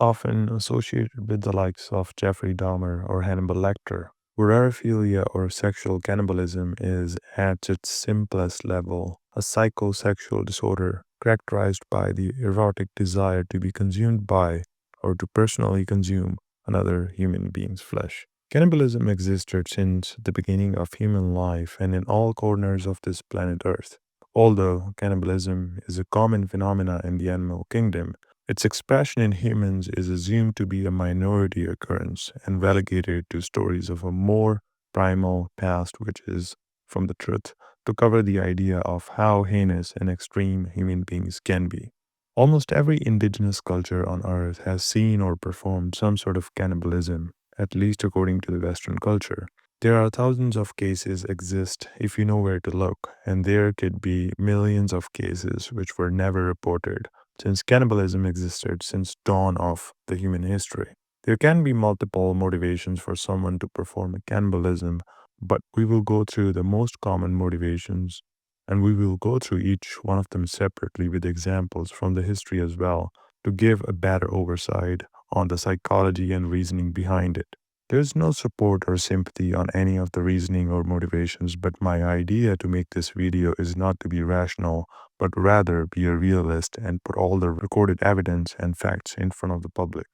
often associated with the likes of Jeffrey Dahmer or Hannibal Lecter. Vorophilia or sexual cannibalism is, at its simplest level, a psychosexual disorder characterized by the erotic desire to be consumed by or to personally consume another human being's flesh. Cannibalism existed since the beginning of human life and in all corners of this planet Earth. Although cannibalism is a common phenomenon in the animal kingdom, its expression in humans is assumed to be a minority occurrence and relegated to stories of a more primal past, which is from the truth, to cover the idea of how heinous and extreme human beings can be. Almost every indigenous culture on Earth has seen or performed some sort of cannibalism, at least according to the Western culture. There are thousands of cases exist if you know where to look, and there could be millions of cases which were never reported, since cannibalism existed since dawn of the human history. There can be multiple motivations for someone to perform a cannibalism, but we will go through the most common motivations and we will go through each one of them separately with examples from the history as well to give a better oversight on the psychology and reasoning behind it. There's no support or sympathy on any of the reasoning or motivations, but my idea to make this video is not to be rational, but rather be a realist and put all the recorded evidence and facts in front of the public.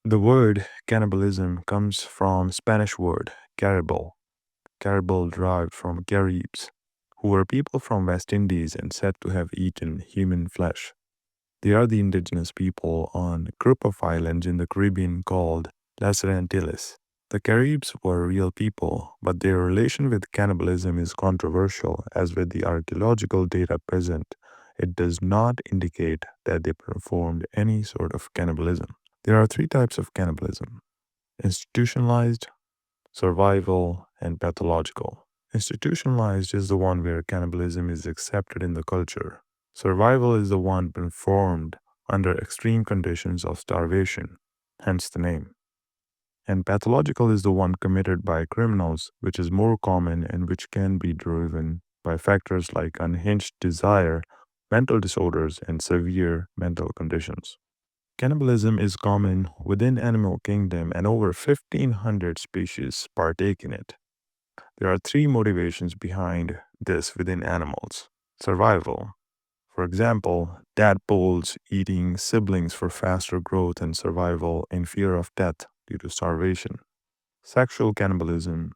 The word cannibalism comes from Spanish word caribal. Caribal derived from Caribs, who were people from West Indies and said to have eaten human flesh. They are the indigenous people on a group of islands in the Caribbean called Las Antilles. The Caribs were real people, but their relation with cannibalism is controversial, as with the archaeological data present, it does not indicate that they performed any sort of cannibalism. There are three types of cannibalism: institutionalized, survival, and pathological. Institutionalized is the one where cannibalism is accepted in the culture. Survival is the one performed under extreme conditions of starvation, hence the name. And pathological is the one committed by criminals, which is more common and which can be driven by factors like unhinged desire, mental disorders, and severe mental conditions. Cannibalism is common within animal kingdom and over 1500 species partake in it. There are three motivations behind this within animals. Survival. For example, tadpoles eating siblings for faster growth and survival in fear of death due to starvation. Sexual cannibalism.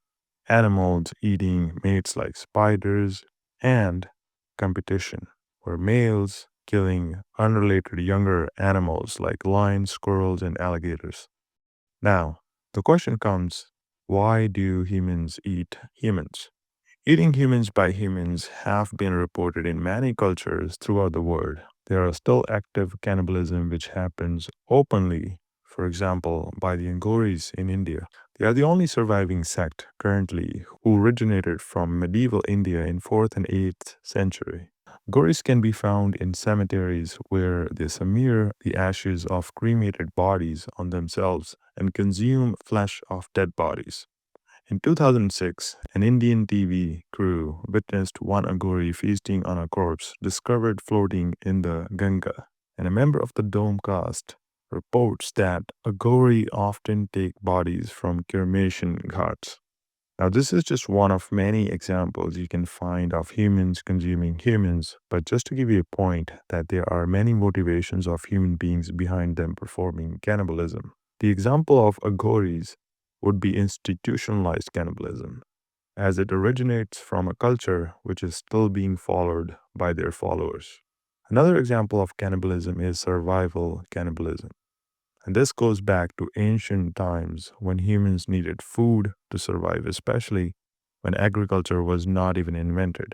Animals eating mates like spiders. And competition, where males killing unrelated younger animals like lions, squirrels, and alligators. Now, the question comes, why do humans eat humans? Eating humans by humans have been reported in many cultures throughout the world. There are still active cannibalism which happens openly, for example, by the Angoris in India. They are the only surviving sect currently who originated from medieval India in 4th and 8th century. Goris can be found in cemeteries where they smear the ashes of cremated bodies on themselves and consume flesh of dead bodies. In 2006, an Indian TV crew witnessed one Agori feasting on a corpse discovered floating in the Ganga, and a member of the Dome cast reports that Agori often take bodies from cremation ghats. Now, this is just one of many examples you can find of humans consuming humans, but just to give you a point that there are many motivations of human beings behind them performing cannibalism. The example of Agoris would be institutionalized cannibalism, as it originates from a culture which is still being followed by their followers. Another example of cannibalism is survival cannibalism. And this goes back to ancient times when humans needed food to survive, especially when agriculture was not even invented.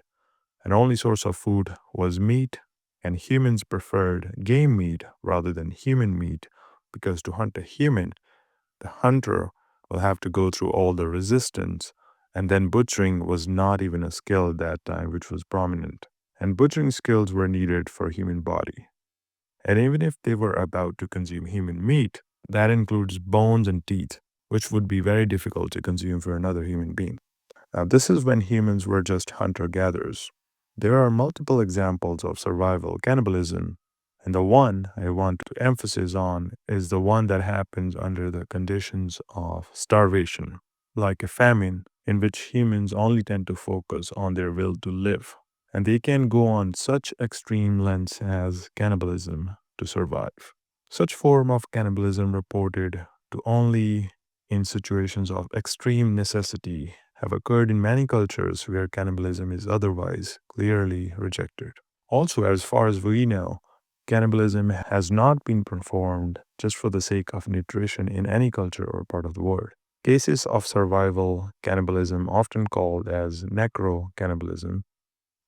An only source of food was meat, and humans preferred game meat rather than human meat because to hunt a human, the hunter will have to go through all the resistance, and then butchering was not even a skill at that time which was prominent. And butchering skills were needed for human body. And even if they were about to consume human meat, that includes bones and teeth, which would be very difficult to consume for another human being. Now, this is when humans were just hunter-gatherers. There are multiple examples of survival cannibalism, And the one I want to emphasize on is the one that happens under the conditions of starvation, like a famine in which humans only tend to focus on their will to live. And they can go on such extreme lengths as cannibalism to survive. Such form of cannibalism reported to only in situations of extreme necessity have occurred in many cultures where cannibalism is otherwise clearly rejected. Also, as far as we know, cannibalism has not been performed just for the sake of nutrition in any culture or part of the world. Cases of survival cannibalism, often called as necro-cannibalism,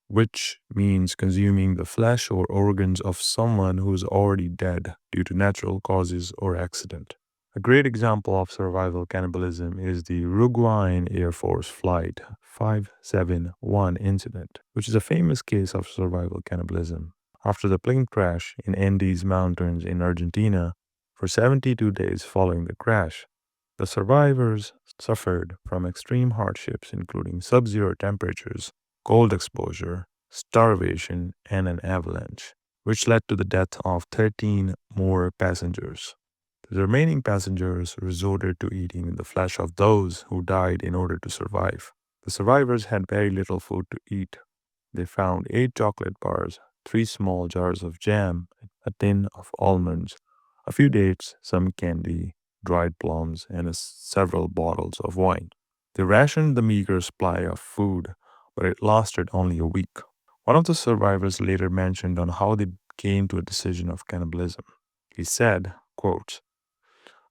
which means consuming the flesh or organs of someone who is already dead due to natural causes or accident. A great example of survival cannibalism is the Uruguayan Air Force Flight 571 incident, which is a famous case of survival cannibalism. After the plane crash in Andes Mountains in Argentina, for 72 days following the crash, the survivors suffered from extreme hardships, including sub zero temperatures, cold exposure, starvation, and an avalanche, which led to the death of 13 more passengers. The remaining passengers resorted to eating the flesh of those who died in order to survive. The survivors had very little food to eat. They found 8 chocolate bars, 3 small jars of jam, a tin of almonds, a few dates, some candy, dried plums, and several bottles of wine. They rationed the meager supply of food, but it lasted only a week. One of the survivors later mentioned on how they came to a decision of cannibalism. He said, quote,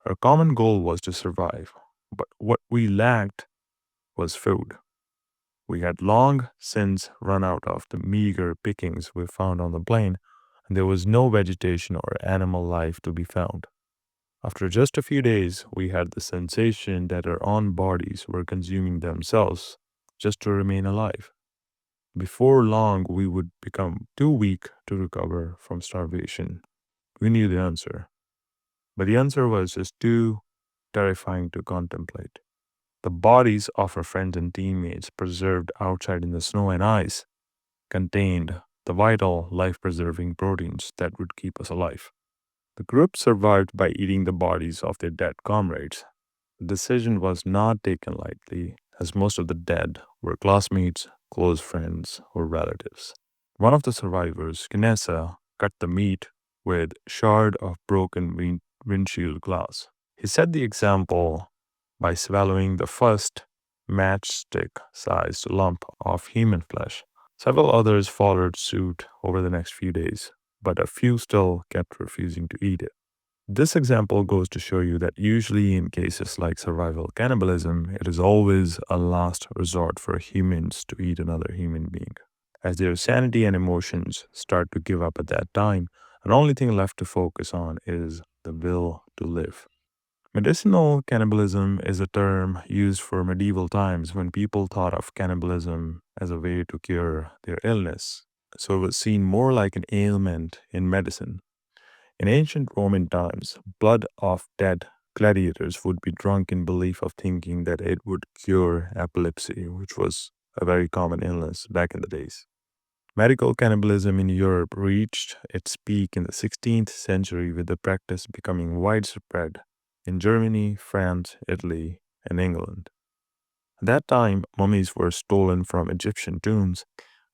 "Our common goal was to survive, but what we lacked was food. We had long since run out of the meager pickings we found on the plain, and there was no vegetation or animal life to be found. After just a few days, we had the sensation that our own bodies were consuming themselves just to remain alive. Before long, we would become too weak to recover from starvation. We knew the answer, but the answer was just too terrifying to contemplate. The bodies of our friends and teammates preserved outside in the snow and ice contained the vital life preserving proteins that would keep us alive. The group survived by eating the bodies of their dead comrades. The decision was not taken lightly, as most of the dead were classmates, close friends, or relatives. One of the survivors, Kinessa, cut the meat with shard of broken windshield glass. He set the example by swallowing the first matchstick-sized lump of human flesh. Several others followed suit over the next few days, but a few still kept refusing to eat it. This example goes to show you that usually in cases like survival cannibalism, it is always a last resort for humans to eat another human being. As their sanity and emotions start to give up at that time, the only thing left to focus on is the will to live. Medicinal cannibalism is a term used for medieval times when people thought of cannibalism as a way to cure their illness. So it was seen more like an ailment in medicine. In ancient Roman times, blood of dead gladiators would be drunk in belief of thinking that it would cure epilepsy, which was a very common illness back in the days. Medical cannibalism in Europe reached its peak in the 16th century, with the practice becoming widespread in Germany, France, Italy, and England. At that time, mummies were stolen from Egyptian tombs.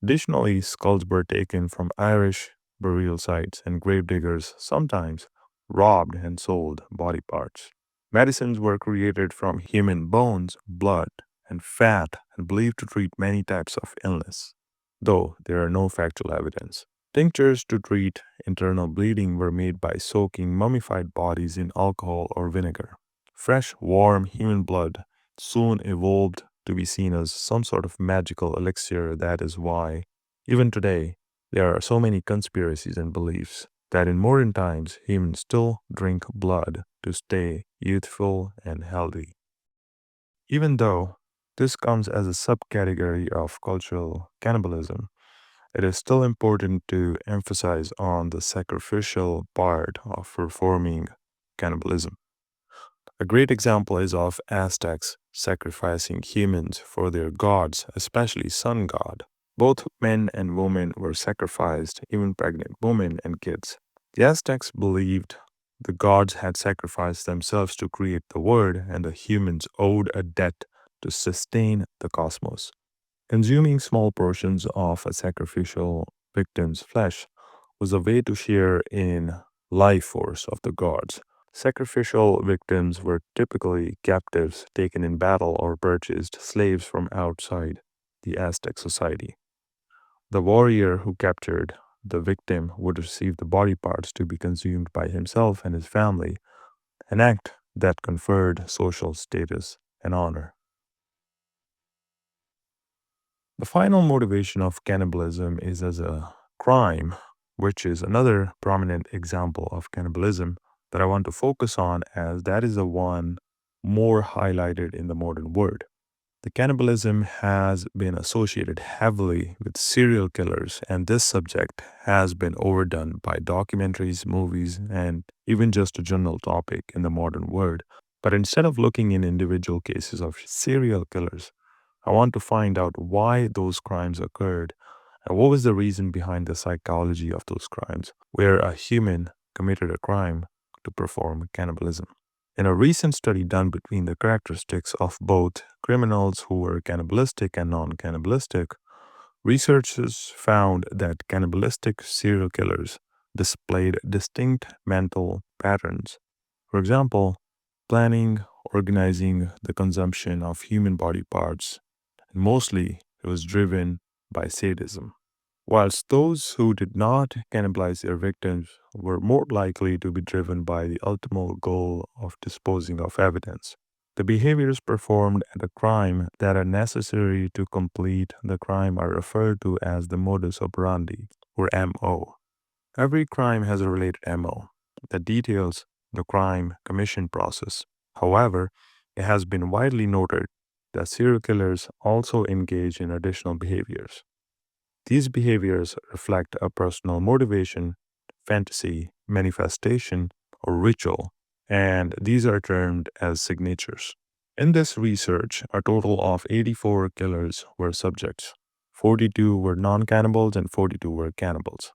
Additionally, skulls were taken from Irish burial sites, and gravediggers sometimes robbed and sold body parts. Medicines were created from human bones, blood, and fat and believed to treat many types of illness, though there are no factual evidence. Tinctures to treat internal bleeding were made by soaking mummified bodies in alcohol or vinegar. Fresh, warm human blood soon evolved to be seen as some sort of magical elixir. That is why, even today, there are so many conspiracies and beliefs that in modern times humans still drink blood to stay youthful and healthy. Even though this comes as a subcategory of cultural cannibalism, it is still important to emphasize on the sacrificial part of performing cannibalism. A great example is of Aztecs sacrificing humans for their gods, especially sun god. Both men and women were sacrificed, even pregnant women and kids. The Aztecs believed the gods had sacrificed themselves to create the world, and the humans owed a debt to sustain the cosmos. Consuming small portions of a sacrificial victim's flesh was a way to share in life force of the gods. Sacrificial victims were typically captives taken in battle or purchased slaves from outside the Aztec society. The warrior who captured the victim would receive the body parts to be consumed by himself and his family, an act that conferred social status and honor. The final motivation of cannibalism is as a crime, which is another prominent example of cannibalism that I want to focus on, as that is the one more highlighted in the modern world. The cannibalism has been associated heavily with serial killers, and this subject has been overdone by documentaries, movies, and even just a general topic in the modern world. But instead of looking in individual cases of serial killers, I want to find out why those crimes occurred and what was the reason behind the psychology of those crimes, where a human committed a crime to perform cannibalism. In a recent study done between the characteristics of both criminals who were cannibalistic and non cannibalistic, researchers found that cannibalistic serial killers displayed distinct mental patterns. For example, planning, organizing the consumption of human body parts, and mostly it was driven by sadism. Whilst those who did not cannibalize their victims were more likely to be driven by the ultimate goal of disposing of evidence. The behaviors performed at a crime that are necessary to complete the crime are referred to as the modus operandi, or MO. Every crime has a related MO that details the crime commission process. However, it has been widely noted that serial killers also engage in additional behaviors. These behaviors reflect a personal motivation, fantasy, manifestation, or ritual, and these are termed as signatures. In this research, a total of 84 killers were subjects. 42 were non cannibals and 42 were cannibals.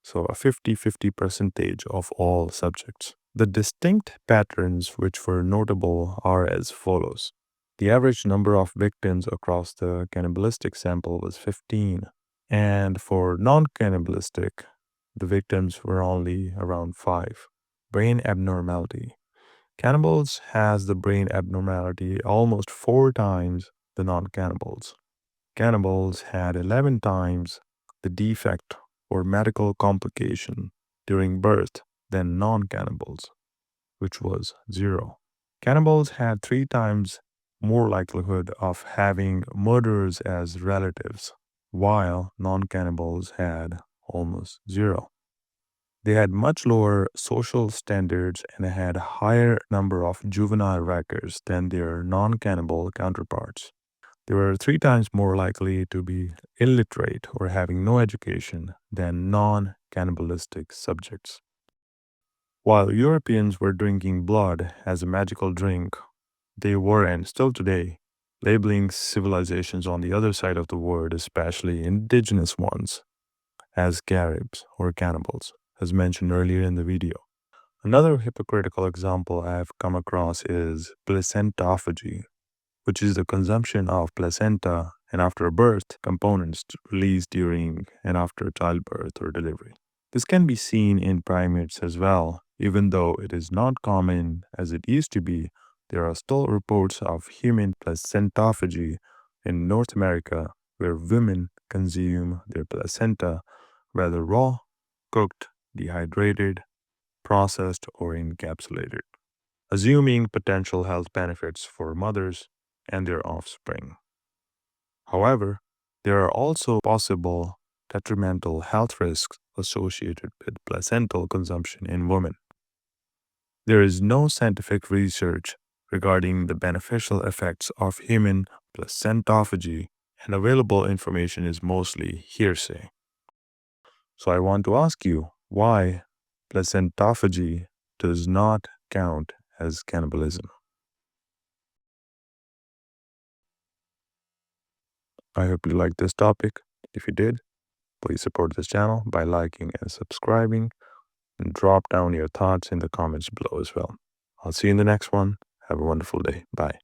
So a 50-50 percentage of all subjects. The distinct patterns which were notable are as follows. The average number of victims across the cannibalistic sample was 15, and for non-cannibalistic, the victims were only around 5. Brain abnormality. Cannibals has the brain abnormality almost 4 times the non-cannibals. Cannibals had 11 times the defect or medical complication during birth than non-cannibals, which was 0. Cannibals had 3 times more likelihood of having murderers as relatives, while non-cannibals had almost 0. They had much lower social standards and had a higher number of juvenile records than their non-cannibal counterparts. They were 3 times more likely to be illiterate or having no education than non cannibalistic subjects. While Europeans were drinking blood as a magical drink, they were, and still today, labeling civilizations on the other side of the world, especially indigenous ones, as Caribs or cannibals, as mentioned earlier in the video. Another hypocritical example I have come across is placentophagy, which is the consumption of placenta and after birth components released during and after childbirth or delivery. This can be seen in primates as well. Even though it is not common as it used to be, there are still reports of human placentophagy in North America where women consume their placenta, whether raw, cooked, dehydrated, processed, or encapsulated, assuming potential health benefits for mothers and their offspring. However, there are also possible detrimental health risks associated with placental consumption in women. There is no scientific research regarding the beneficial effects of human placentophagy, and available information is mostly hearsay. So I want to ask you why placentophagy does not count as cannibalism. I hope you liked this topic. If you did, please support this channel by liking and subscribing. and drop down your thoughts in the comments below as well. I'll see you in the next one. Have a wonderful day. Bye.